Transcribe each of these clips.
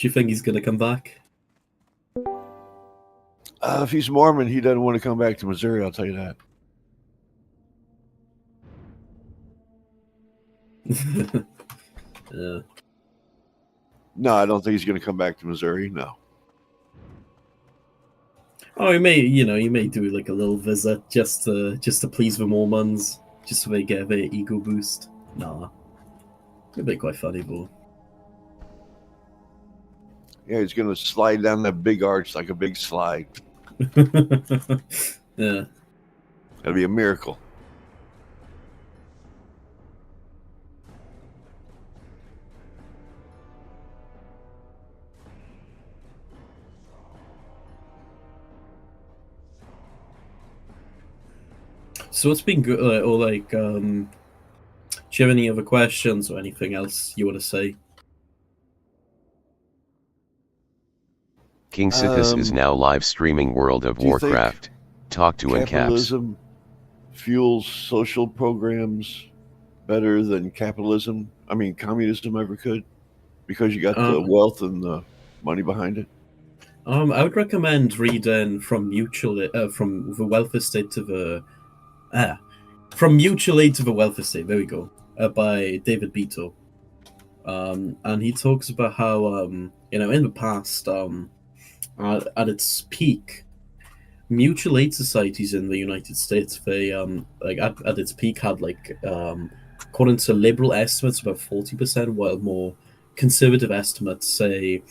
you think he's gonna come back? If he's Mormon, he doesn't want to come back to Missouri, I'll tell you that. Yeah. No, I don't think he's going to come back to Missouri, no. Oh, he may do like a little visit just to please the Mormons, just so they get their ego boost. Nah. It'd be quite funny, though. Yeah, he's going to slide down that big arch like a big slide. Yeah. That'll be a miracle. So what's been good, do you have any other questions or anything else you want to say? KingSithis is now live streaming World of Warcraft. Talk to AnCaps. Capitalism fuels social programs better than communism ever could, because you got the wealth and the money behind it. I would recommend reading from the welfare state to the from mutual aid to the welfare state. There we go. By David Beto. And he talks about how in the past, at its peak, mutual aid societies in the United States, they at its peak had according to liberal estimates about 40%, while more conservative estimates say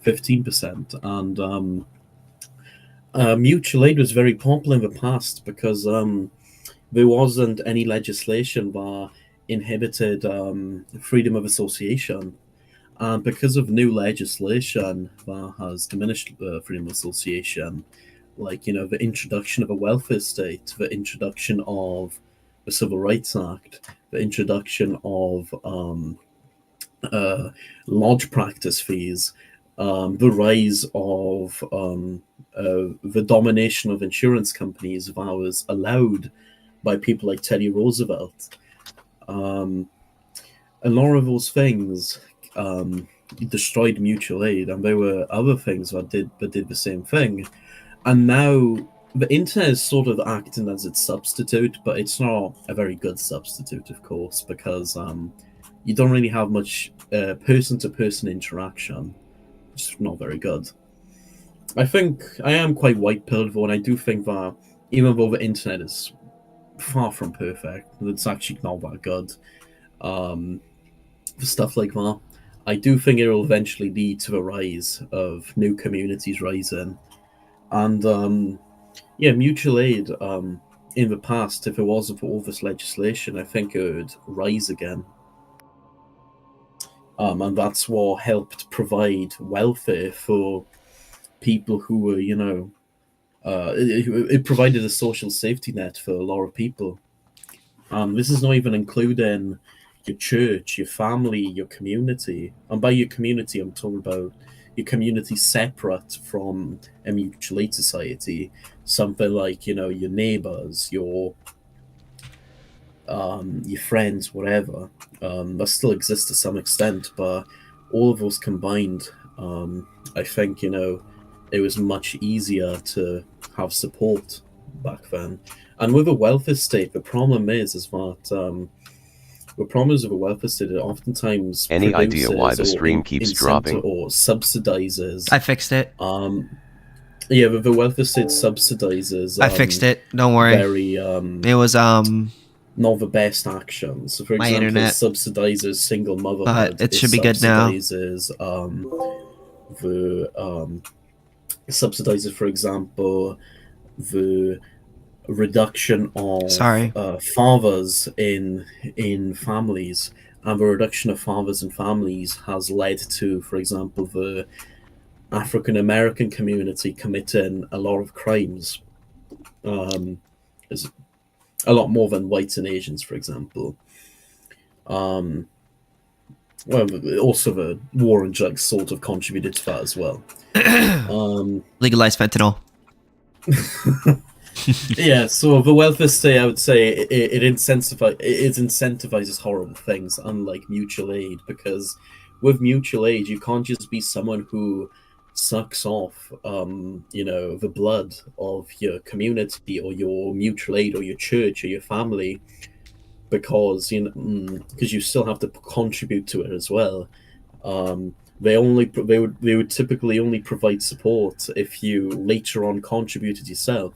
15%. And mutual aid was very popular in the past because there wasn't any legislation that inhibited freedom of association. And because of new legislation that has diminished freedom of association, the introduction of a welfare state, the introduction of the Civil Rights Act, the introduction of lodge practice fees, the rise of the domination of insurance companies that was allowed by people like Teddy Roosevelt. A lot of those things destroyed mutual aid, and there were other things that did the same thing. And now the internet is sort of acting as its substitute, but it's not a very good substitute, of course, because you don't really have much person-to-person interaction. It's not very good. I think I am quite white-pilled, though, and I do think that even though the internet is far from perfect, it's actually not that good for stuff like that, I do think it will eventually lead to the rise of new communities rising. And mutual aid in the past, if it wasn't for all this legislation, I think it would rise again. And that's what helped provide welfare for people who were, it provided a social safety net for a lot of people. This is not even including your church, your family, your community. And by your community, I'm talking about your community separate from a mutual aid society. Something like, your neighbors, your friends, whatever. That still exists to some extent, but all of those combined, I think, it was much easier to have support back then. And with a welfare state, the problem is that the problems of a welfare state are oftentimes any idea why the stream keeps dropping or subsidizes. I fixed it. Yeah, but the welfare state subsidizes. I fixed it. Don't worry. Very it was not the best actions. So, for my example, internet subsidizes single motherhood. But it should be good now. Subsidizes, for example, the reduction of fathers in families, and the reduction of fathers in families has led to, for example, the African American community committing a lot of crimes. Is a lot more than whites and Asians, for example. Well, also the war on drugs sort of contributed to that as well. Legalize fentanyl. Yeah, so the welfare state, I would say, it incentivizes horrible things, unlike mutual aid, because with mutual aid, you can't just be someone who sucks off, the blood of your community or your mutual aid or your church or your family, because you still have to contribute to it as well. They would typically only provide support if you later on contributed yourself,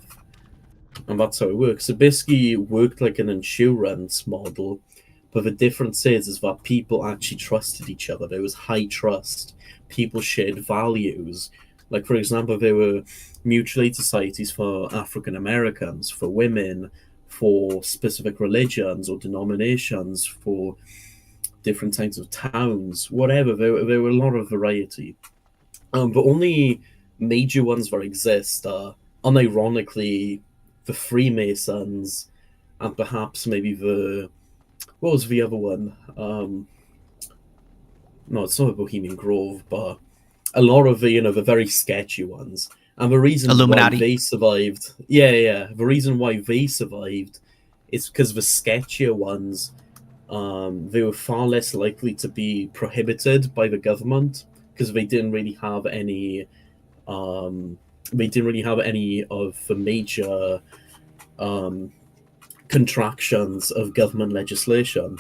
and that's how it works. It basically worked like an insurance model, but the difference is that people actually trusted each other. There was high trust. People shared values. Like, for example, there were mutual aid societies for African Americans, for women, for specific religions or denominations, for different types of towns, whatever. There were a lot of variety. The only major ones that exist are, unironically, the Freemasons, and perhaps maybe what was the other one? No, it's not a Bohemian Grove, but a lot of the very sketchy ones. And the reason Illuminati. why they survived, the reason why they survived is because the sketchier ones, they were far less likely to be prohibited by the government, because they didn't really have any of the major contractions of government legislation.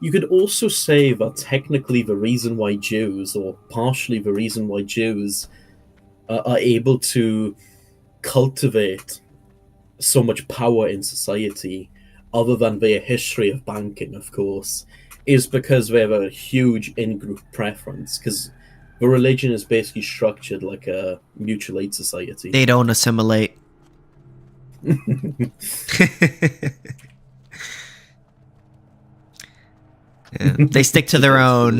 You could also say that technically the reason why Jews, or partially the reason why Jews, are able to cultivate so much power in society, other than their history of banking, of course, is because they have a huge in-group preference, because the religion is basically structured like a mutual aid society. They don't assimilate. Yeah, they stick to their own.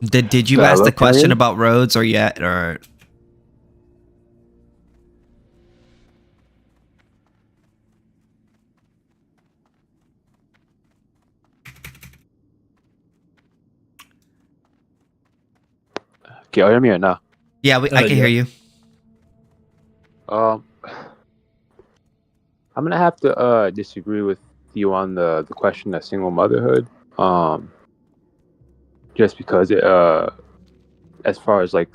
Did you ask the question about roads or yet, or? Can you hear me or no? Yeah, I can hear you. I'm gonna have to disagree with you on the question of single motherhood. Just because it as far as like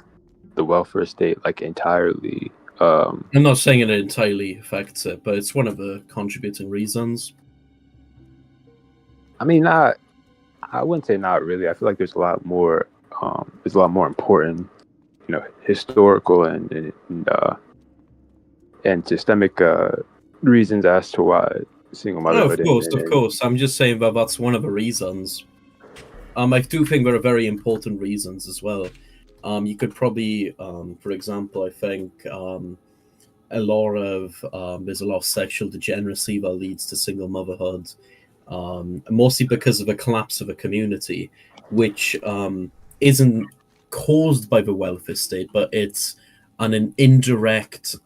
the welfare state, like entirely. I'm not saying it entirely affects it, but it's one of the contributing reasons. I mean, I wouldn't say not really. I feel like there's a lot more. There's a lot more important, historical and systemic reasons as to why single motherhood. Of course. I'm just saying that that's one of the reasons. I do think there are very important reasons as well. You could probably, for example, I think there's a lot of sexual degeneracy that leads to single motherhood, mostly because of the collapse of a community, which isn't caused by the welfare state, but it's it's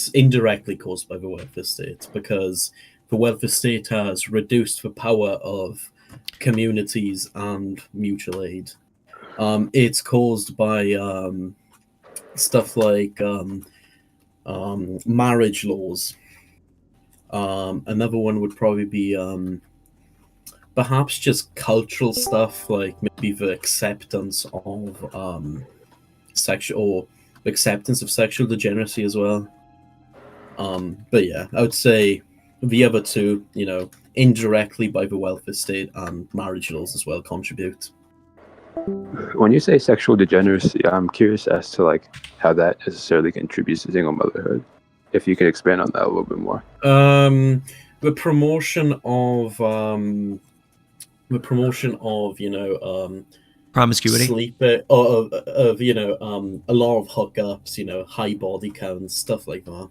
indirectly caused by the welfare state, because the welfare state has reduced the power of communities and mutual aid. It's caused by stuff like marriage laws. Another one would probably be perhaps just cultural stuff, like maybe the acceptance of sexual degeneracy as well. But yeah, I would say the other two, indirectly by the welfare state and marriage laws as well, contribute. When you say sexual degeneracy, I'm curious as to like how that necessarily contributes to single motherhood. If you could expand on that a little bit more. The promotion of promiscuity, sleep, of a lot of hookups, high body counts, stuff like that.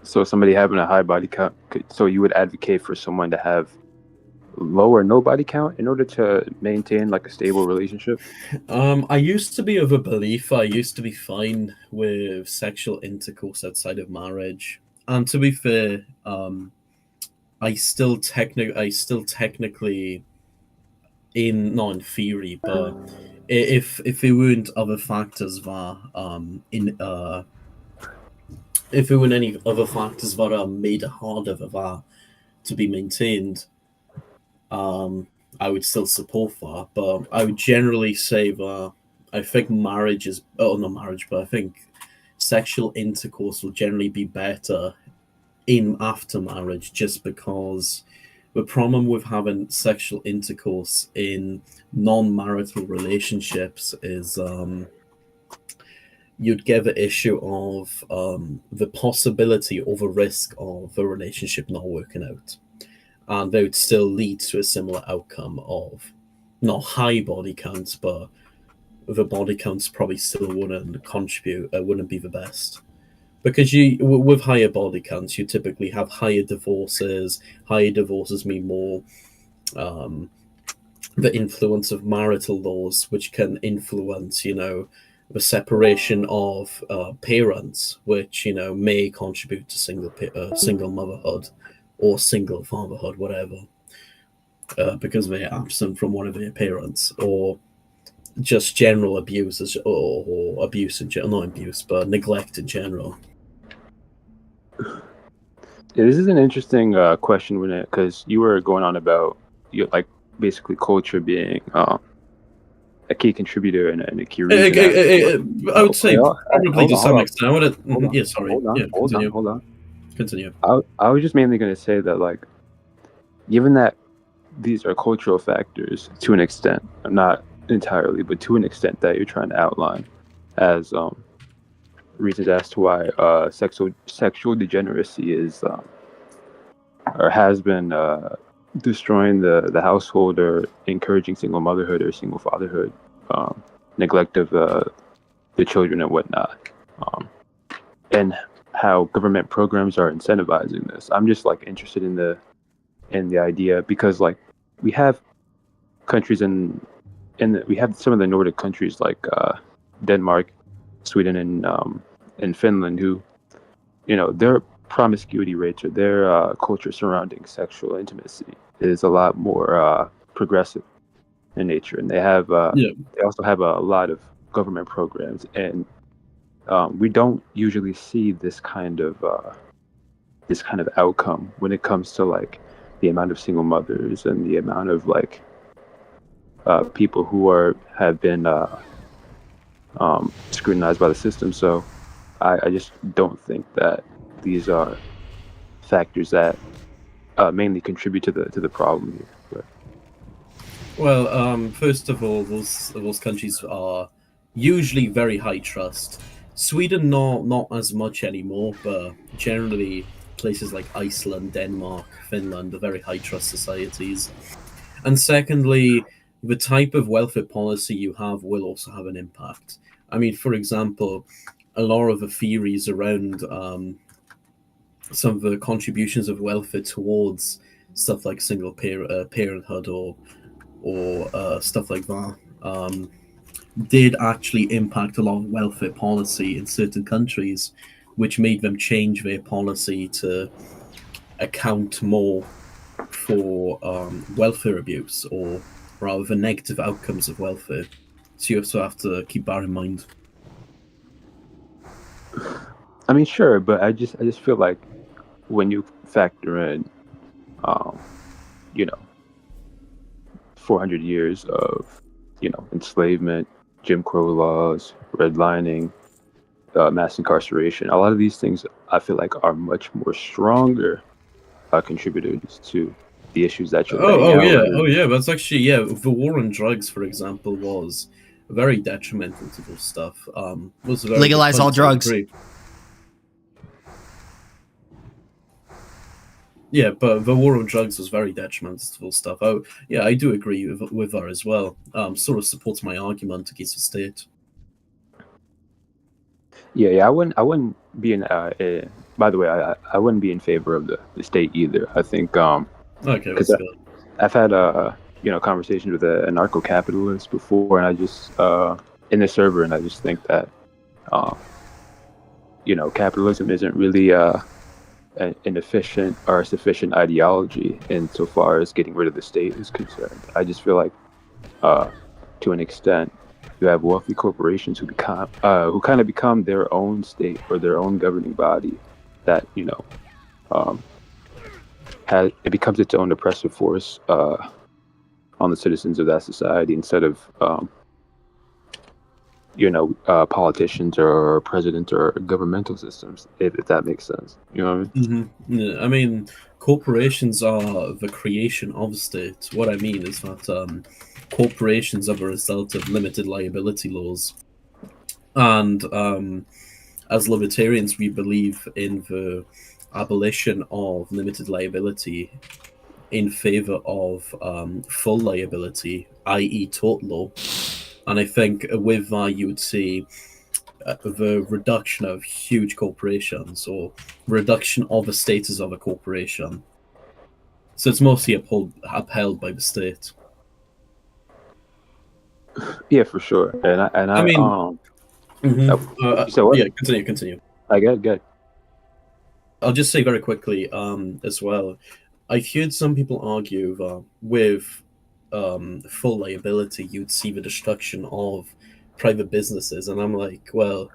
So somebody having a high body count, so you would advocate for someone to have low or no body count in order to maintain like a stable relationship? I used to be of a belief I used to be fine with sexual intercourse outside of marriage, and to be fair, I still technically, not in theory, but if there weren't other factors that if there were any other factors that are made it harder for that to be maintained, I would still support that. But I would generally say that I think marriage is, oh, not marriage, but I think sexual intercourse will generally be better in after marriage, just because the problem with having sexual intercourse in non-marital relationships is you'd get the issue of the possibility or the risk of the relationship not working out, and they would still lead to a similar outcome of not high body counts, but the body counts probably still wouldn't contribute, wouldn't be the best. Because with higher body counts, you typically have higher divorces. Higher divorces mean more the influence of marital laws, which can influence, the separation of parents, which may contribute to single motherhood or single fatherhood, whatever, because they're absent from one of their parents, or just general abuse, or abuse in general, not abuse, but neglect in general. Yeah, this is an interesting question, because you were going on about basically culture being a key contributor and a key reason. I would say probably to some extent. Yeah, sorry. Hold on. Continue. I was just mainly going to say that, given that these are cultural factors to an extent, not entirely, but to an extent that you're trying to outline as reasons as to why sexual degeneracy is or has been destroying the household or encouraging single motherhood or single fatherhood, neglect of the children and whatnot, and how government programs are incentivizing this. I'm just interested in the idea, because we have countries we have some of the Nordic countries like Denmark, Sweden, and Finland, who their promiscuity rates or their culture surrounding sexual intimacy is a lot more progressive in nature, and they have they also have a lot of government programs, and we don't usually see this kind of outcome when it comes to the amount of single mothers and the amount of people who have been scrutinized by the system. So I just don't think that these are factors that mainly contribute to the problem here. But. Well, first of all, those countries are usually very high trust. Sweden, not as much anymore, but generally places like Iceland, Denmark, Finland are very high trust societies. And secondly, the type of welfare policy you have will also have an impact. I mean, for example, a lot of the theories around some of the contributions of welfare towards stuff like single parenthood or stuff like that did actually impact a lot of welfare policy in certain countries, which made them change their policy to account more for welfare abuse, or rather the negative outcomes of welfare. So you also have to keep that in mind. I mean, sure, but I just feel like when you factor in, 400 years of, enslavement, Jim Crow laws, redlining, mass incarceration, a lot of these things I feel like are much more stronger contributors to the issues that you're. Oh yeah. That's actually the war on drugs, for example, was very detrimental to this stuff. Was very legalize all drugs. Yeah, but the war on drugs was very detrimental to stuff. I do agree with her as well. Sort of supports my argument against the state. Yeah, I wouldn't be in. By the way, I wouldn't be in favor of the state either. I think. Okay, that's good. I've had conversations with a anarcho-capitalist before, and I just in the server, and I just think that capitalism isn't really an efficient or sufficient ideology insofar as getting rid of the state is concerned. I just feel like to an extent you have wealthy corporations who kind of become their own state or their own governing body that it becomes its own oppressive force on the citizens of that society instead of politicians or presidents or governmental systems, if that makes sense. You know what I mean? Yeah, I mean, corporations are the creation of the state. What I mean is that corporations are the result of limited liability laws. And as libertarians, we believe in the abolition of limited liability in favor of full liability, i.e. tort law. And I think with that, you would see the reduction of huge corporations or reduction of the status of a corporation. So it's mostly upheld by the state. Yeah, for sure. I mean, you said what? Yeah, continue. I get. I'll just say very quickly as well. I've heard some people argue that with full liability, you'd see the destruction of private businesses, and I'm like, well,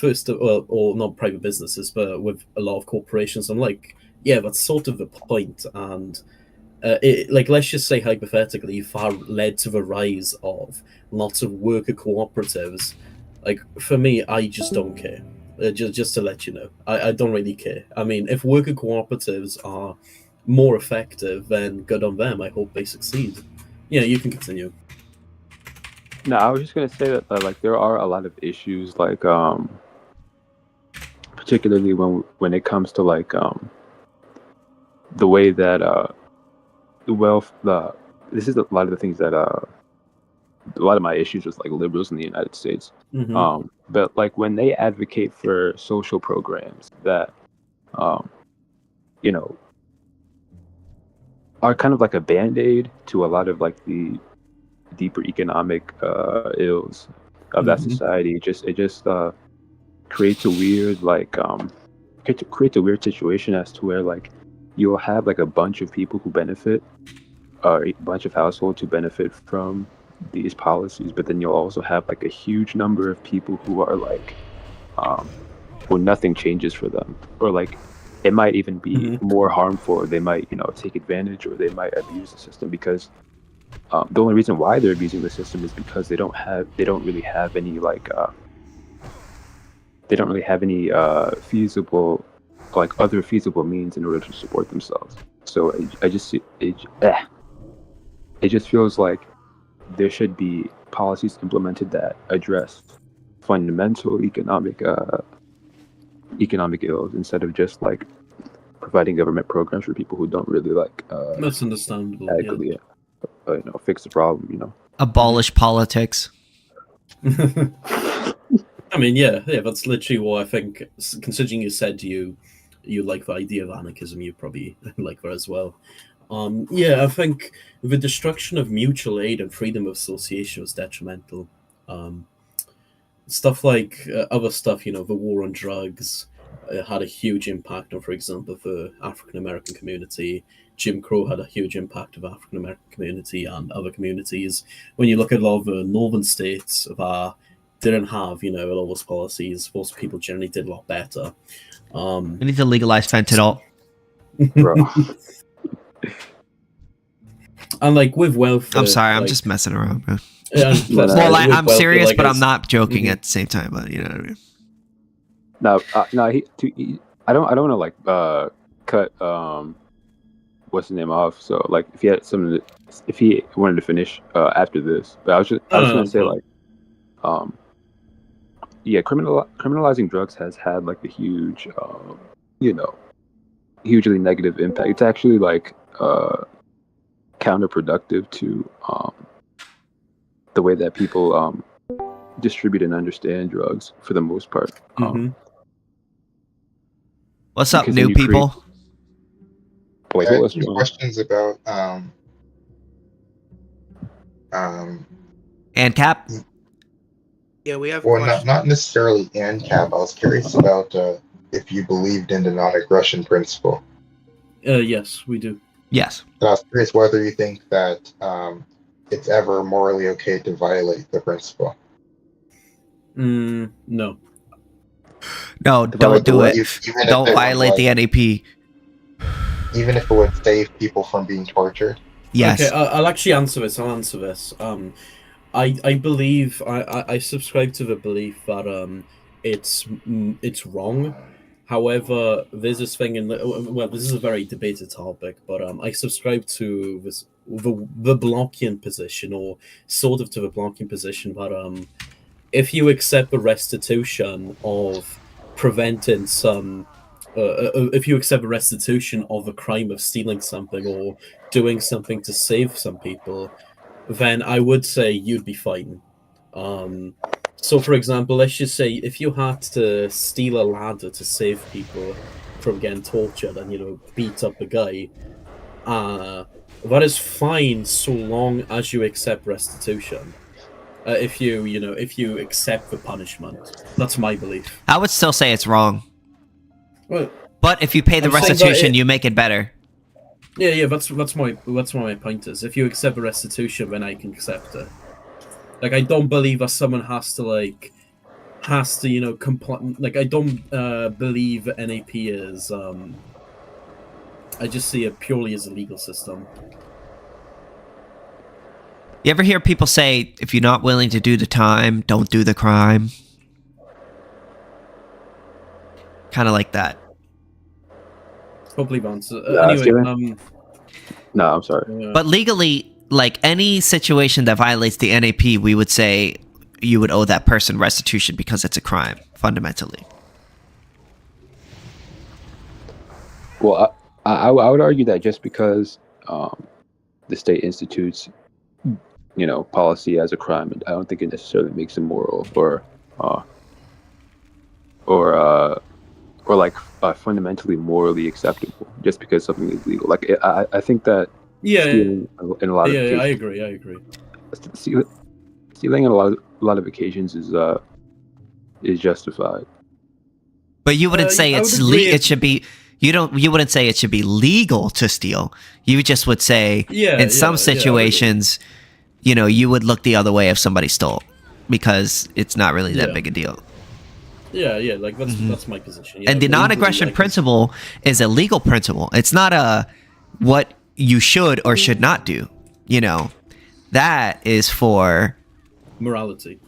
or not private businesses, but with a lot of corporations, I'm like, yeah, that's sort of the point. And let's just say hypothetically, if that led to the rise of lots of worker cooperatives, like for me, I just don't care. Just to let you know, I don't really care. I mean, if worker cooperatives are more effective, then good on them. I hope they succeed. Yeah, you can continue. No, I was just gonna say that like there are a lot of issues, like particularly when it comes to like the way that this is a lot of the things that a lot of my issues with like liberals in the United States. Mm-hmm. But like when they advocate for social programs that are kind of like a band-aid to a lot of like the deeper economic ills of that society. It just creates a weird creates a weird situation as to where like you'll have like a bunch of people who benefit, a bunch of households who benefit from these policies, but then you'll also have like a huge number of people who are like where nothing changes for them, or like it might even be more harmful, or they might take advantage, or they might abuse the system, because the only reason why they're abusing the system is because they don't really have any feasible, like other feasible means in order to support themselves. So it just feels like there should be policies implemented that address fundamental economic ills, instead of just like providing government programs for people who don't really like that's understandable, adequately fix the problem. Abolish politics. I mean, yeah, that's literally what I think. Considering you said you like the idea of anarchism, you probably like that as well. I think the destruction of mutual aid and freedom of association was detrimental. Stuff like other stuff, the war on drugs had a huge impact on, for example, the African American community. Jim Crow had a huge impact on the African American community and other communities. When you look at a lot of the northern states that didn't have, a lot of those policies, most people generally did a lot better. We need to legalize fentanyl. Bro. And like with welfare, I'm sorry, I'm just messing around, bro. Yeah, I'm serious, but I'm not joking at the same time. But you know what I mean. No, I don't want to like cut what's the name off. So like if he wanted to finish after this, but I was just gonna say like criminalizing drugs has had like a huge hugely negative impact. It's actually like counterproductive to the way that people distribute and understand drugs for the most part. What's up, new people? Questions about AnCap? Yeah, we have. Well, not necessarily AnCap. I was curious about if you believed in the non-aggression principle. Yes, we do. Yes. And I was curious whether you think that it's ever morally okay to violate the principle. No. No, But, don't like, do it. even if Don't it was, violate like, the NAP. even if it would save people from being tortured. Yes. Okay, I'll actually answer this. I'll answer this. I believe I subscribe to the belief that it's wrong. However, there's this thing in well, this is a very debated topic, but I subscribe to the Blockian position, or sort of to the Blockian position, that if you accept the restitution of preventing some, if you accept the restitution of a crime of stealing something or doing something to save some people, then I would say you'd be fine. So, for example, let's just say if you had to steal a ladder to save people from getting tortured and, beat up a guy, that is fine so long as you accept restitution. If you accept the punishment, that's my belief. I would still say it's wrong. Well, But if you pay the I'm saying that restitution, you make it better. yeah, that's what my point is. If you accept the restitution, then I can accept it. Like, I don't believe that someone has to comply. Like, I don't believe NAP is. I just see it purely as a legal system. You ever hear people say, if you're not willing to do the time, don't do the crime? Kind of like that. Probably answer. Anyway, no, I'm sorry. But legally, like any situation that violates the NAP, we would say you would owe that person restitution because it's a crime, fundamentally. Well, I would argue that just because the state institutes, policy as a crime, I don't think it necessarily makes it moral or fundamentally morally acceptable just because something is legal. Like I think that stealing in a lot of cases, I agree. Stealing in a lot of occasions is justified. But you wouldn't say it should be. You wouldn't say it should be legal to steal. You just would say in some situations, you would look the other way if somebody stole because it's not really that big a deal. Yeah, like that's my position. Yeah, and the non-aggression principle is a legal principle. It's not a what you should or should not do. That is for morality.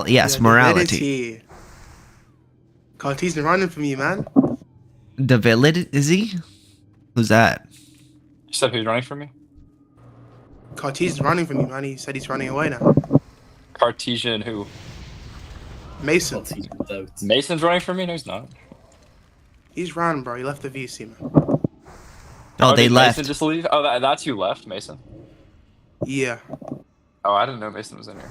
Yes, morality. Cartesian been running for me, man. The validity? Who's that? You said who's running for me? Cartesian's running for me, man. He said he's running away now. Cartesian who? Mason. Mason's running for me? No, he's not. He's ran, bro. He left the VC, man. Oh, they did left. Mason just leave? Oh, that's who left, Mason? Yeah. Oh, I didn't know Mason was in here.